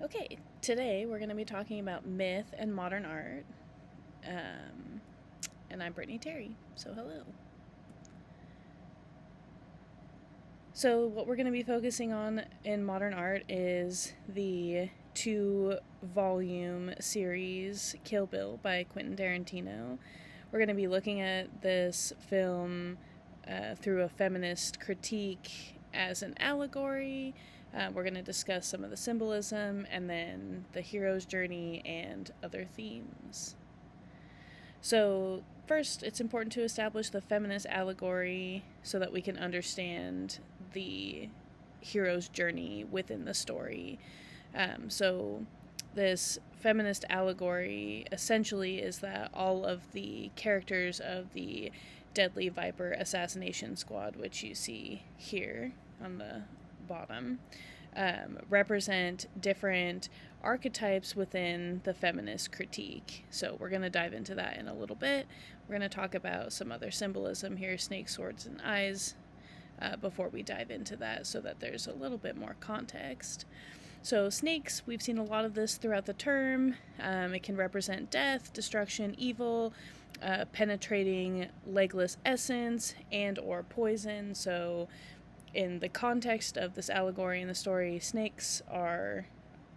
Okay, today we're going to be talking about myth and modern art. Um, and I'm Brittany Terry, so hello. So, what we're going to be focusing on in modern art is the two-volume series Kill Bill by Quentin Tarantino. We're going to be looking at this film through a feminist critique as an allegory. We're going to discuss some of the symbolism and then the hero's journey and other themes. So, first, it's important to establish the feminist allegory so that we can understand the hero's journey within the story. So, this feminist allegory essentially is that all of the characters of the Deadly Viper assassination squad, which you see here on the bottom, represent different archetypes within the feminist critique. So we're going to dive into that in a little bit. We're going to talk about some other symbolism here, snakes, swords, and eyes, before we dive into that so that there's a little bit more context. So snakes, we've seen a lot of this throughout the term. It can represent death, destruction, evil, penetrating legless essence, and or poison. So in the context of this allegory and the story, snakes are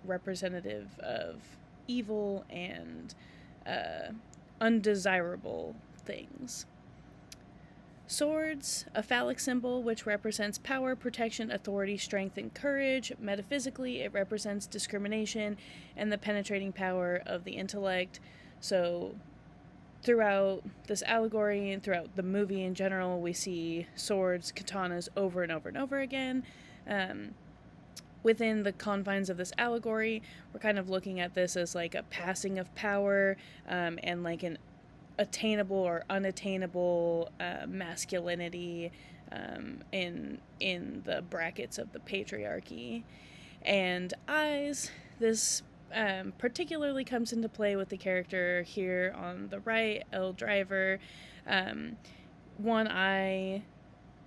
representative of evil and undesirable things. Swords, a phallic symbol which represents power, protection, authority, strength, and courage. Metaphysically, it represents discrimination and the penetrating power of the intellect. So, throughout this allegory and throughout the movie in general, we see swords, katanas over and over and over again. Within the confines of this allegory, we're kind of looking at this as like a passing of power, and like an attainable or unattainable masculinity, in the brackets of the patriarchy. And eyes, this particularly comes into play with the character here on the right, Elle Driver. One eye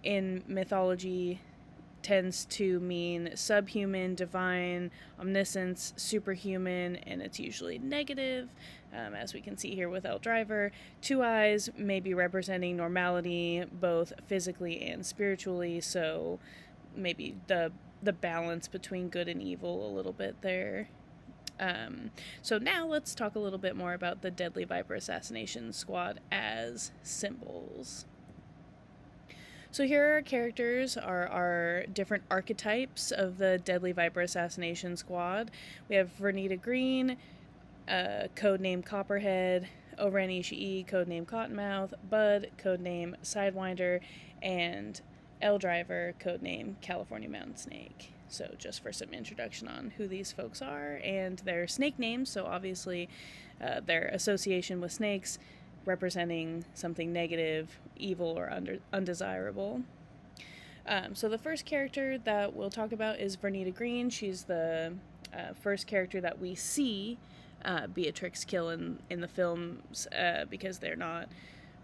in mythology tends to mean subhuman, divine, omniscience, superhuman, and it's usually negative, as we can see here with Elle Driver. Two eyes may be representing normality, both physically and spiritually, so maybe the balance between good and evil a little bit there. So now let's talk a little bit more about the Deadly Viper Assassination Squad as symbols. So here are our characters, our different archetypes of the Deadly Viper Assassination Squad. We have Vernita Green, codename Copperhead, O-Ren Ishii, codename Cottonmouth, Bud, codename Sidewinder, and Elle Driver, codename California Mountain Snake. So just for some introduction on who these folks are and their snake names, so obviously their association with snakes representing something negative, evil, or undesirable. So the first character that we'll talk about is Vernita Green. She's the first character that we see Beatrix kill in the films, because they're not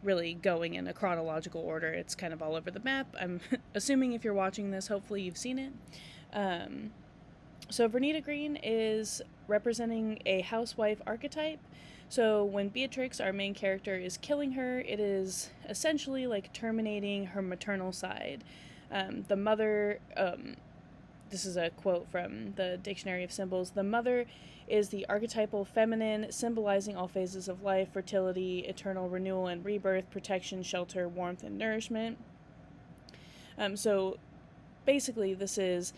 really going in a chronological order. It's kind of all over the map. I'm assuming if you're watching this, hopefully you've seen it. So Vernita Green is representing a housewife archetype. So when Beatrix, our main character, is killing her, it is essentially like terminating her maternal side. The mother, this is a quote from the Dictionary of Symbols, the mother is the archetypal feminine, symbolizing all phases of life, fertility, eternal renewal and rebirth, protection, shelter, warmth, and nourishment. So basically this is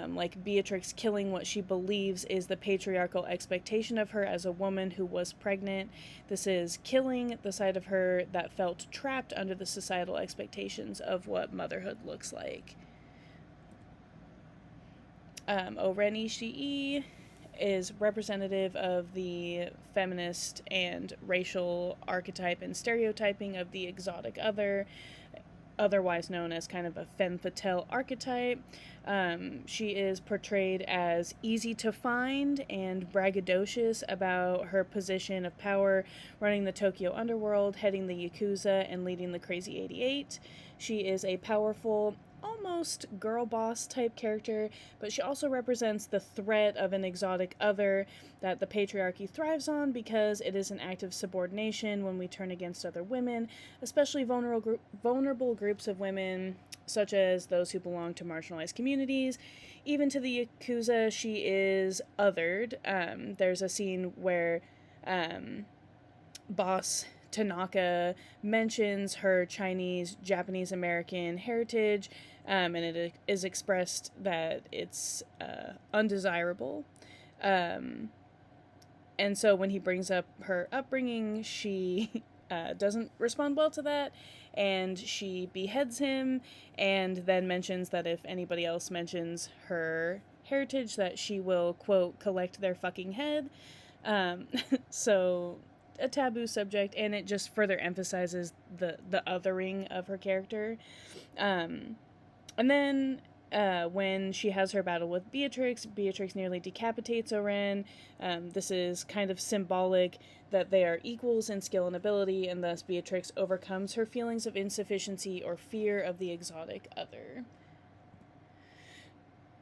like Beatrix killing what she believes is the patriarchal expectation of her as a woman who was pregnant. This is killing the side of her that felt trapped under the societal expectations of what motherhood looks like. O-Ren Ishii is representative of the feminist and racial archetype and stereotyping of the exotic other, otherwise known as kind of a femme fatale archetype. She is portrayed as easy to find and braggadocious about her position of power, running the Tokyo underworld, heading the Yakuza, and leading the Crazy 88. She is a powerful, almost girl boss type character, but she also represents the threat of an exotic other that the patriarchy thrives on because it is an act of subordination when we turn against other women, especially vulnerable groups of women, such as those who belong to marginalized communities. Even to the Yakuza, she is othered. There's a scene where boss Tanaka mentions her Chinese, Japanese American heritage, and it is expressed that it's undesirable. And so when he brings up her upbringing, she doesn't respond well to that, and she beheads him, and then mentions that if anybody else mentions her heritage, that she will, quote, collect their fucking head. So a taboo subject, and it just further emphasizes the othering of her character. And then when she has her battle with Beatrix nearly decapitates Oren. This is kind of symbolic that they are equals in skill and ability, and thus Beatrix overcomes her feelings of insufficiency or fear of the exotic other.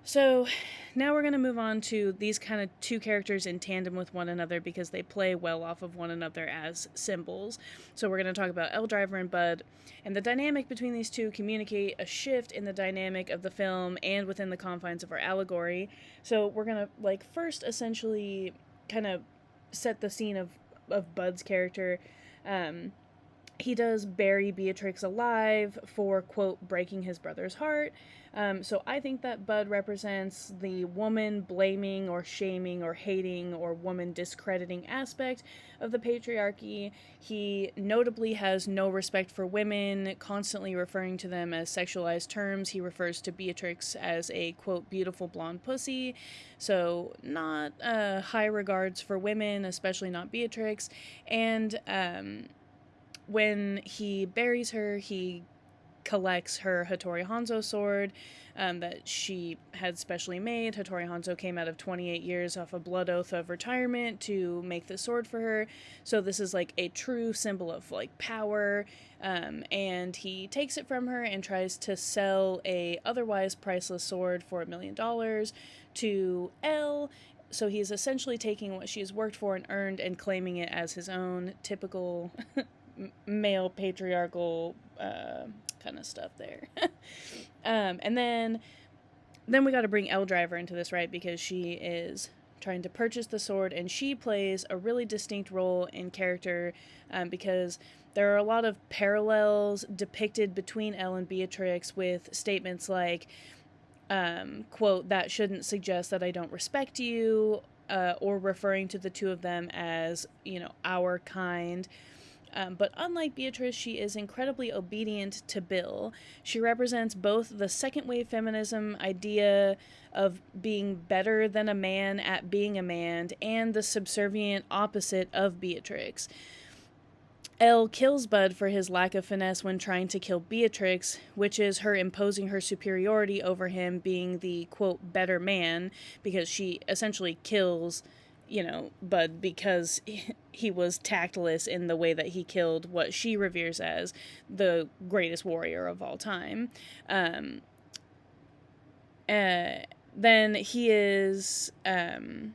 So now we're going to move on to these kind of two characters in tandem with one another because they play well off of one another as symbols. So we're going to talk about Elle Driver and Bud, and the dynamic between these two communicate a shift in the dynamic of the film and within the confines of our allegory. So we're going to first essentially kind of set the scene of Bud's character. He does bury Beatrix alive for, quote, breaking his brother's heart. So I think that Bud represents the woman blaming or shaming or hating or woman discrediting aspect of the patriarchy. He notably has no respect for women, constantly referring to them as sexualized terms. He refers to Beatrix as a, quote, beautiful blonde pussy. So not high regards for women, especially not Beatrix. And when he buries her, he collects her Hattori Hanzo sword that she had specially made. Hattori Hanzo came out of 28 years off a blood oath of retirement to make the sword for her. So this is like a true symbol of power. And he takes it from her and tries to sell a otherwise priceless sword for $1 million to Elle. So he's essentially taking what she's worked for and earned and claiming it as his own. Typical male patriarchal kind of stuff there. And then we got to bring Elle Driver into this, right? Because she is trying to purchase the sword, and she plays a really distinct role in character because there are a lot of parallels depicted between Elle and Beatrix with statements like, quote, that shouldn't suggest that I don't respect you, or referring to the two of them as, our kind. But unlike Beatrice, she is incredibly obedient to Bill. She represents both the second-wave feminism idea of being better than a man at being a man and the subservient opposite of Beatrix. Elle kills Bud for his lack of finesse when trying to kill Beatrix, which is her imposing her superiority over him being the, quote, better man, because she essentially kills Bud because he was tactless in the way that he killed what she reveres as the greatest warrior of all time. Then he is, and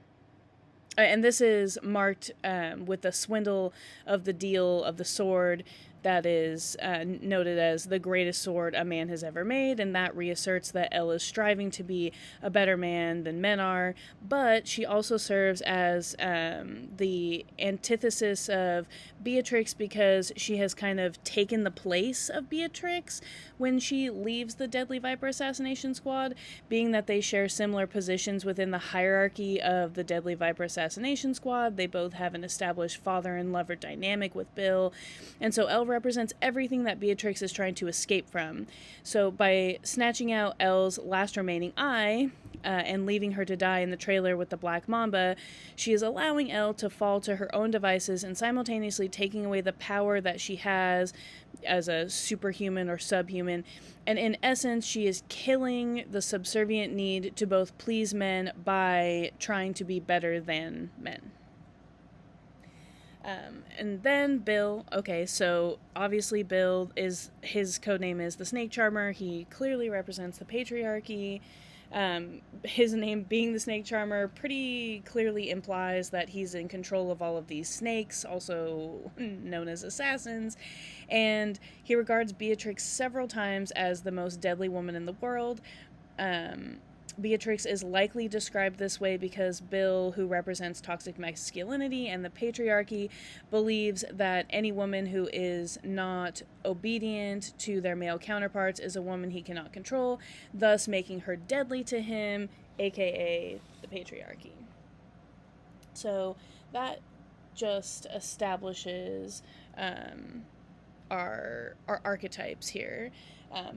this is marked with the swindle of the deal of the sword that is noted as the greatest sword a man has ever made, and that reasserts that Elle is striving to be a better man than men are, but she also serves as the antithesis of Beatrix because she has kind of taken the place of Beatrix when she leaves the Deadly Viper Assassination Squad, being that they share similar positions within the hierarchy of the Deadly Viper Assassination Squad. They both have an established father and lover dynamic with Bill, and so Elle represents everything that Beatrix is trying to escape from. So by snatching out Elle's last remaining eye and leaving her to die in the trailer with the Black Mamba, she is allowing Elle to fall to her own devices and simultaneously taking away the power that she has as a superhuman or subhuman. And in essence, she is killing the subservient need to both please men by trying to be better than men. And then Bill, okay, so obviously Bill is, his code name is the Snake Charmer. He clearly represents the patriarchy. His name being the Snake Charmer pretty clearly implies that he's in control of all of these snakes, also known as assassins, and he regards Beatrix several times as the most deadly woman in the world. Beatrix is likely described this way because Bill, who represents toxic masculinity and the patriarchy, believes that any woman who is not obedient to their male counterparts is a woman he cannot control, thus making her deadly to him, aka the patriarchy. So that just establishes our archetypes here.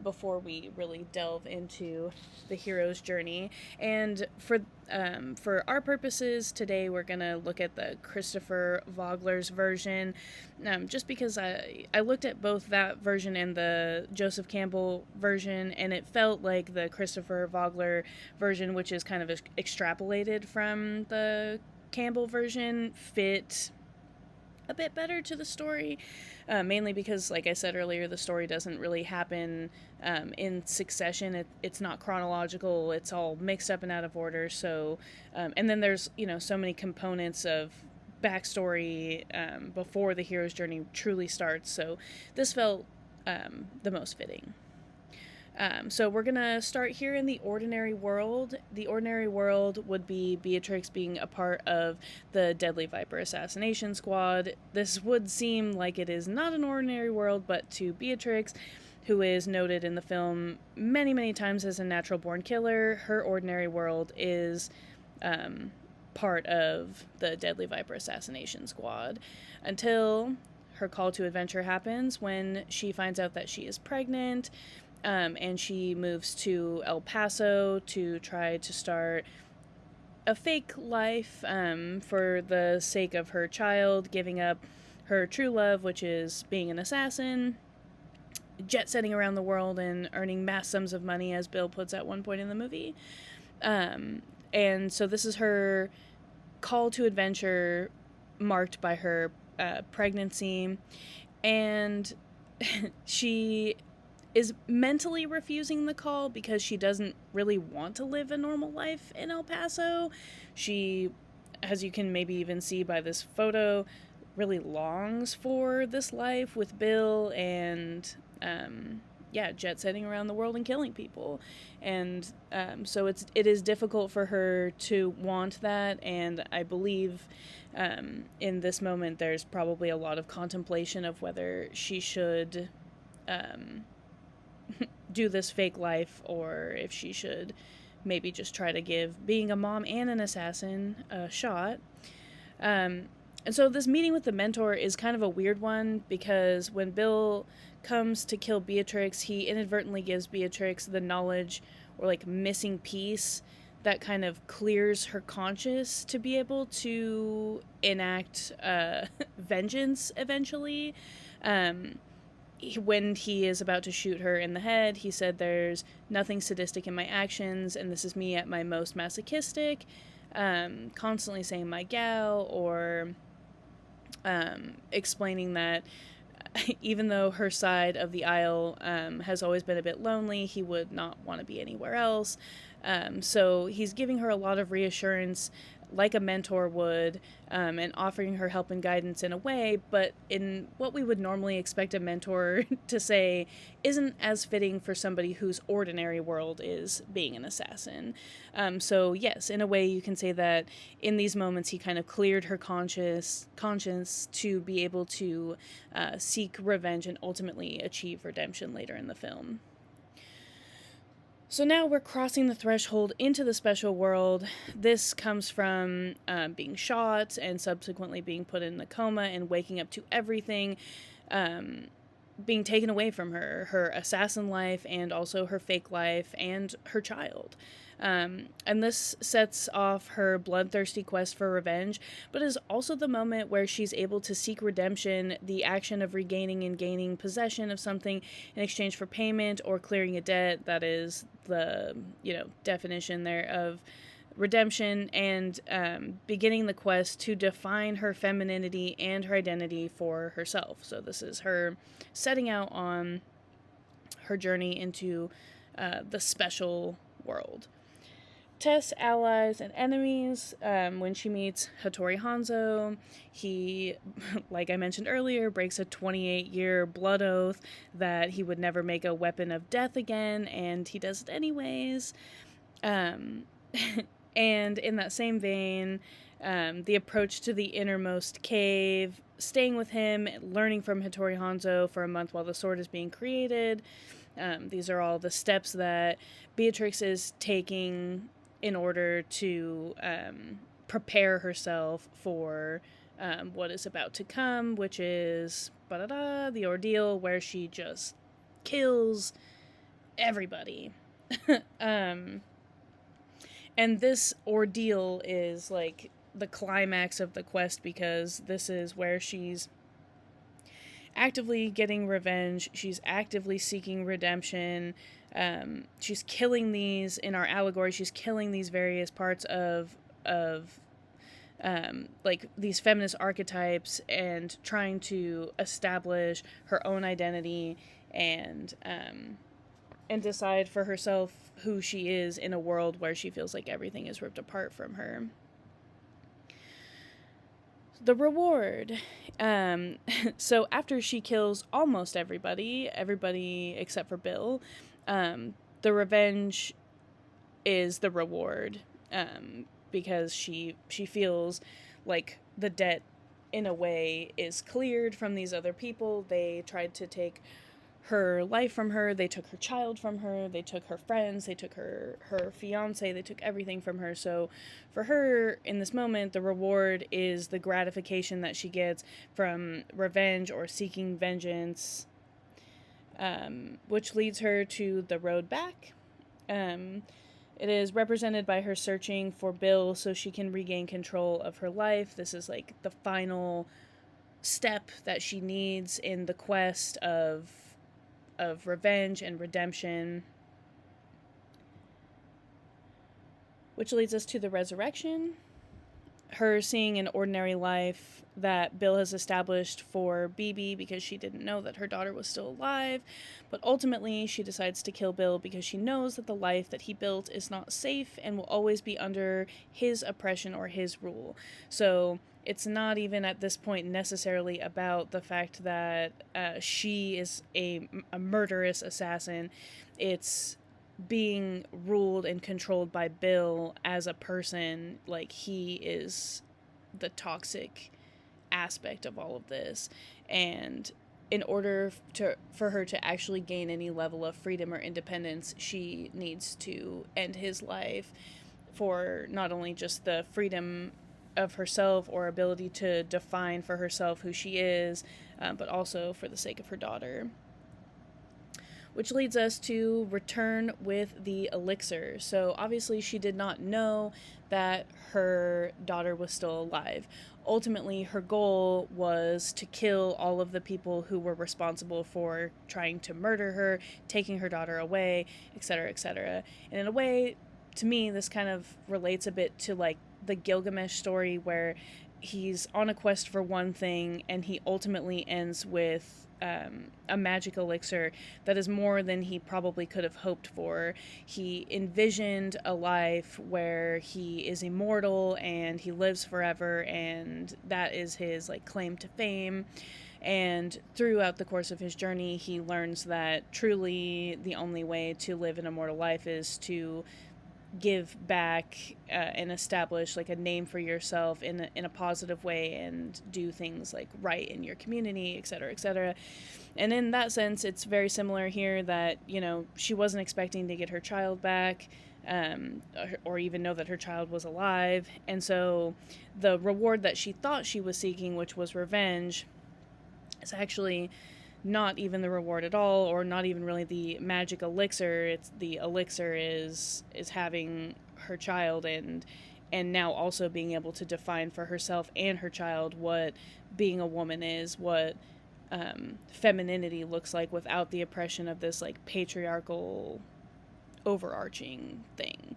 Before we really delve into the hero's journey. And for our purposes today, we're going to look at the Christopher Vogler's version, just because I looked at both that version and the Joseph Campbell version, and it felt like the Christopher Vogler version, which is kind of extrapolated from the Campbell version, fit a bit better to the story, mainly because, like I said earlier, the story doesn't really happen in succession. It's not chronological. It's all mixed up and out of order. So, and then there's, so many components of backstory before the hero's journey truly starts. So this felt the most fitting. So we're going to start here in the ordinary world. The ordinary world would be Beatrix being a part of the Deadly Viper assassination squad. This would seem like it is not an ordinary world, but to Beatrix, who is noted in the film many, many times as a natural-born killer, her ordinary world is part of the Deadly Viper assassination squad until her call to adventure happens when she finds out that she is pregnant. And she moves to El Paso to try to start a fake life for the sake of her child, giving up her true love, which is being an assassin, jet-setting around the world and earning mass sums of money, as Bill puts at one point in the movie. And so this is her call to adventure, marked by her pregnancy, and she is mentally refusing the call because she doesn't really want to live a normal life in El Paso. She, as you can maybe even see by this photo, really longs for this life with Bill and, jet-setting around the world and killing people. And so it is difficult for her to want that, and I believe in this moment there's probably a lot of contemplation of whether she should do this fake life, or if she should maybe just try to give being a mom and an assassin a shot. And so this meeting with the mentor is kind of a weird one, because when Bill comes to kill Beatrix, he inadvertently gives Beatrix the knowledge, or like missing piece, that kind of clears her conscience to be able to enact vengeance eventually. When he is about to shoot her in the head, he said, "There's nothing sadistic in my actions, and this is me at my most masochistic," constantly saying "my gal," or explaining that even though her side of the aisle has always been a bit lonely, he would not want to be anywhere else. So he's giving her a lot of reassurance, like a mentor would, and offering her help and guidance in a way, but in what we would normally expect a mentor to say isn't as fitting for somebody whose ordinary world is being an assassin. So yes, in a way you can say that in these moments he kind of cleared her conscience to be able to seek revenge and ultimately achieve redemption later in the film. So now we're crossing the threshold into the special world. This comes from being shot and subsequently being put in a coma and waking up to everything being taken away from her, her assassin life and also her fake life and her child. And this sets off her bloodthirsty quest for revenge, but is also the moment where she's able to seek redemption, the action of regaining and gaining possession of something in exchange for payment or clearing a debt. That is the, definition there of redemption, and beginning the quest to define her femininity and her identity for herself. So this is her setting out on her journey into the special world. Tests allies and enemies. When she meets Hattori Hanzo, he, like I mentioned earlier, breaks a 28-year blood oath that he would never make a weapon of death again, and he does it anyways. And in that same vein, the approach to the innermost cave, staying with him, learning from Hattori Hanzo for a month while the sword is being created. These are all the steps that Beatrix is taking in order to prepare herself for what is about to come, which is the ordeal where she just kills everybody. And this ordeal is like the climax of the quest, because this is where she's actively getting revenge. She's actively seeking redemption. She's killing these, in our allegory, she's killing these various parts of like these feminist archetypes, and trying to establish her own identity and decide for herself who she is in a world where she feels like everything is ripped apart from her. The reward. So after she kills almost everybody except for Bill, the revenge is the reward, because she feels like the debt, in a way, is cleared from these other people. They tried to take her life from her, they took her child from her, they took her friends, they took her fiance, they took everything from her. So for her, in this moment, the reward is the gratification that she gets from revenge or seeking vengeance, which leads her to the road back. It is represented by her searching for Bill so she can regain control of her life. This is like the final step that she needs in the quest of revenge and redemption, which leads us to the resurrection. Her seeing an ordinary life that Bill has established for Bibi because she didn't know that her daughter was still alive, but ultimately she decides to kill Bill because she knows that the life that he built is not safe and will always be under his oppression or his rule. So it's not even at this point necessarily about the fact that she is a murderous assassin. It's being ruled and controlled by Bill as a person. Like, he is the toxic aspect of all of this. And in order for her to actually gain any level of freedom or independence, she needs to end his life, for not only just the freedom of herself or ability to define for herself who she is, but also for the sake of her daughter. Which leads us to return with the elixir. So obviously she did not know that her daughter was still alive. Ultimately, her goal was to kill all of the people who were responsible for trying to murder her, taking her daughter away, etc., etc. And in a way, to me, this kind of relates a bit to like the Gilgamesh story, where he's on a quest for one thing and he ultimately ends with a magic elixir that is more than he probably could have hoped for. He envisioned a life where he is immortal and he lives forever, and that is his like claim to fame. And throughout the course of his journey, he learns that truly the only way to live an immortal life is to give back and establish like a name for yourself in a positive way, and do things like right in your community, etc., etc. And in that sense, it's very similar here, that, you know, she wasn't expecting to get her child back, or even know that her child was alive. And so the reward that she thought she was seeking, which was revenge, is actually not even the reward at all, or not even really the magic elixir. It's the elixir is having her child, and now also being able to define for herself and her child what being a woman is, what femininity looks like without the oppression of this like patriarchal overarching thing.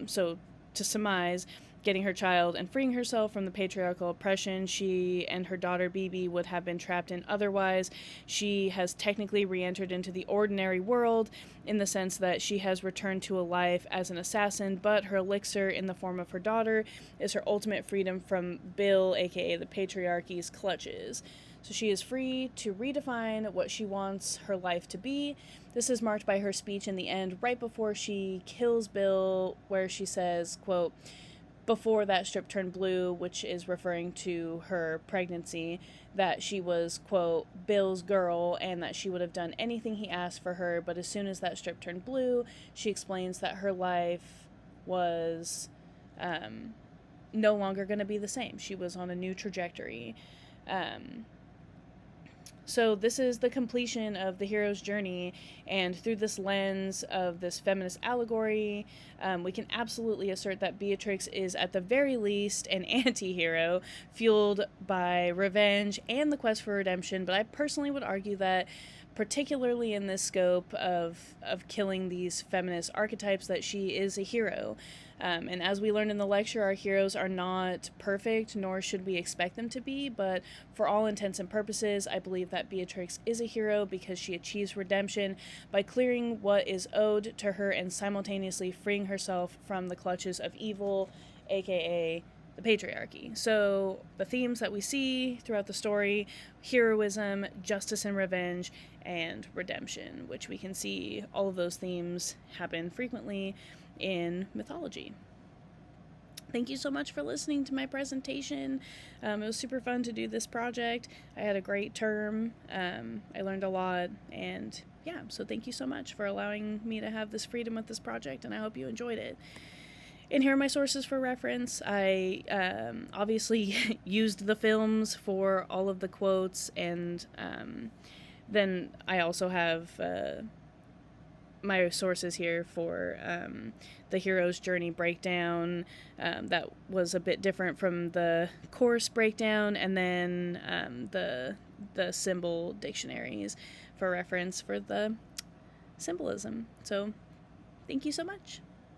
So to surmise, getting her child and freeing herself from the patriarchal oppression she and her daughter Bibi would have been trapped in otherwise. She has technically re-entered into the ordinary world in the sense that she has returned to a life as an assassin, but her elixir in the form of her daughter is her ultimate freedom from Bill, aka the patriarchy's clutches. So she is free to redefine what she wants her life to be. This is marked by her speech in the end, right before she kills Bill, where she says, quote, before that strip turned blue, which is referring to her pregnancy, that she was, quote, Bill's girl, and that she would have done anything he asked for her. But as soon as that strip turned blue, she explains that her life was no longer going to be the same. She was on a new trajectory. So this is the completion of the hero's journey, and through this lens of this feminist allegory, we can absolutely assert that Beatrix is at the very least an anti-hero, fueled by revenge and the quest for redemption, but I personally would argue that particularly in this scope of killing these feminist archetypes, that she is a hero. And as we learned in the lecture, our heroes are not perfect, nor should we expect them to be, but for all intents and purposes, I believe that Beatrix is a hero because she achieves redemption by clearing what is owed to her and simultaneously freeing herself from the clutches of evil, aka the patriarchy. So the themes that we see throughout the story: heroism, justice and revenge, and redemption, which we can see all of those themes happen frequently in mythology. Thank you so much for listening to my presentation. It was super fun to do this project. I had a great term. I learned a lot, and yeah, so thank you so much for allowing me to have this freedom with this project, and I hope you enjoyed it. And here are my sources for reference. I obviously used the films for all of the quotes, and then I also have my sources here for the hero's journey breakdown that was a bit different from the course breakdown, and then the symbol dictionaries for reference for the symbolism. So thank you so much.